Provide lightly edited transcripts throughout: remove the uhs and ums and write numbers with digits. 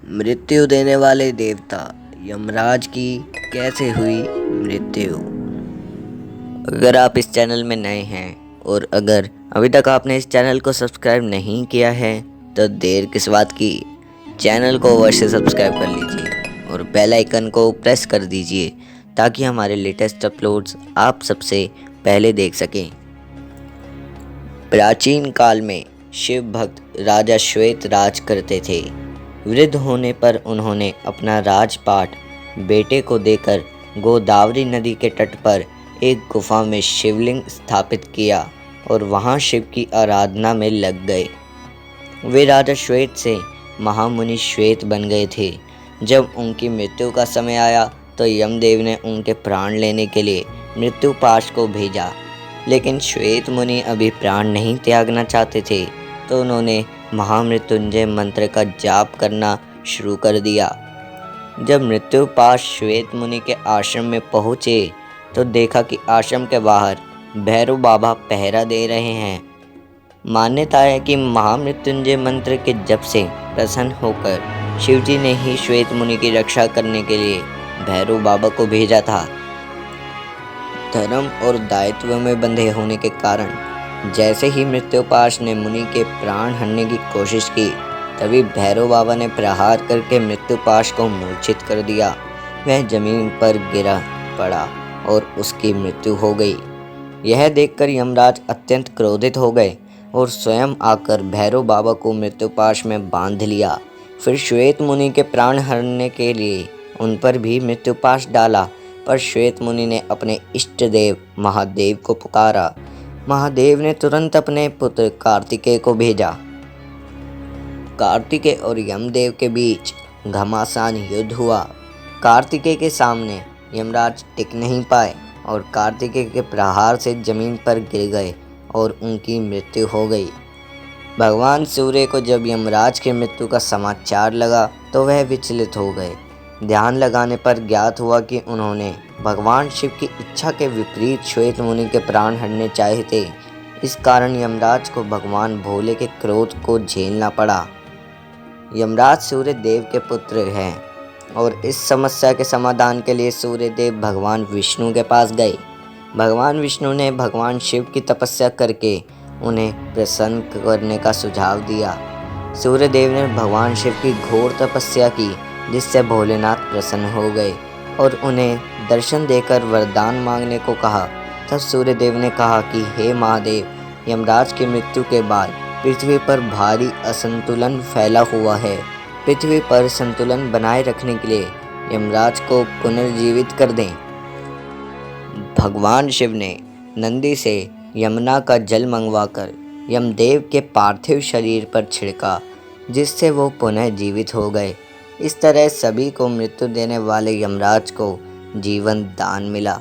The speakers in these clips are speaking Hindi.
मृत्यु देने वाले देवता यमराज की कैसे हुई मृत्यु। अगर आप इस चैनल में नए हैं और अगर अभी तक आपने इस चैनल को सब्सक्राइब नहीं किया है तो देर किस बात की, चैनल को अवश्य सब्सक्राइब कर लीजिए और बेल आइकन को प्रेस कर दीजिए ताकि हमारे लेटेस्ट अपलोड्स आप सबसे पहले देख सकें। प्राचीन काल में शिव भक्त राजा श्वेत राज करते थे। वृद्ध होने पर उन्होंने अपना राजपाट बेटे को देकर गोदावरी नदी के तट पर एक गुफा में शिवलिंग स्थापित किया और वहां शिव की आराधना में लग गए। वे राजा श्वेत से महामुनि श्वेत बन गए थे। जब उनकी मृत्यु का समय आया तो यमदेव ने उनके प्राण लेने के लिए मृत्यु पाश को भेजा, लेकिन श्वेत मुनि अभी प्राण नहीं त्यागना चाहते थे तो उन्होंने महामृत्युंजय मंत्र का जाप करना शुरू कर दिया। जब मृत्यु पाश श्वेत मुनि के आश्रम में पहुँचे तो देखा कि आश्रम के बाहर भैरव बाबा पहरा दे रहे हैं। मान्यता है कि महामृत्युंजय मंत्र के जप से प्रसन्न होकर शिवजी ने ही श्वेत मुनि की रक्षा करने के लिए भैरव बाबा को भेजा था। धर्म और दायित्व में बंधे होने के कारण जैसे ही मृत्युपाश ने मुनि के प्राण हरने की कोशिश की तभी भैरव बाबा ने प्रहार करके मृत्युपाश को मूर्छित कर दिया। वह जमीन पर गिरा पड़ा और उसकी मृत्यु हो गई। यह देखकर यमराज अत्यंत क्रोधित हो गए और स्वयं आकर भैरव बाबा को मृत्युपाश में बांध लिया। फिर श्वेत मुनि के प्राण हरने के लिए उन पर भी मृत्युपाश डाला, पर श्वेत मुनि ने अपने इष्ट देव महादेव को पुकारा। महादेव ने तुरंत अपने पुत्र कार्तिकेय को भेजा। कार्तिकेय और यमदेव के बीच घमासान युद्ध हुआ। कार्तिकेय के सामने यमराज टिक नहीं पाए और कार्तिकेय के प्रहार से जमीन पर गिर गए और उनकी मृत्यु हो गई। भगवान सूर्य को जब यमराज की मृत्यु का समाचार लगा तो वह विचलित हो गए। ध्यान लगाने पर ज्ञात हुआ कि उन्होंने भगवान शिव की इच्छा के विपरीत श्वेत मुनि के प्राण हरने चाहे थे। इस कारण यमराज को भगवान भोले के क्रोध को झेलना पड़ा। यमराज सूर्य देव के पुत्र हैं और इस समस्या के समाधान के लिए सूर्य देव भगवान विष्णु के पास गए। भगवान विष्णु ने भगवान शिव की तपस्या करके उन्हें प्रसन्न करने का सुझाव दिया। सूर्य देव ने भगवान शिव की घोर तपस्या की जिससे भोलेनाथ प्रसन्न हो गए और उन्हें दर्शन देकर वरदान मांगने को कहा। तब सूर्य देव ने कहा कि हे महादेव, यमराज की मृत्यु के बाद पृथ्वी पर भारी असंतुलन फैला हुआ है। पृथ्वी पर संतुलन बनाए रखने के लिए यमराज को पुनर्जीवित कर दें। भगवान शिव ने नंदी से यमुना का जल मंगवाकर यमदेव के पार्थिव शरीर पर छिड़का जिससे वो पुनः जीवित हो गए। इस तरह सभी को मृत्यु देने वाले यमराज को जीवन दान मिला।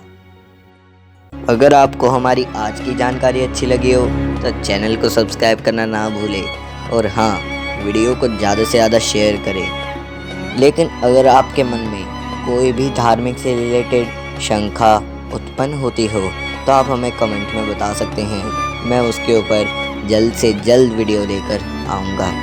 अगर आपको हमारी आज की जानकारी अच्छी लगी हो तो चैनल को सब्सक्राइब करना ना भूलें और हाँ, वीडियो को ज़्यादा से ज़्यादा शेयर करें। लेकिन अगर आपके मन में कोई भी धार्मिक से रिलेटेड शंका उत्पन्न होती हो तो आप हमें कमेंट में बता सकते हैं। मैं उसके ऊपर जल्द से जल्द वीडियो लेकर आऊँगा।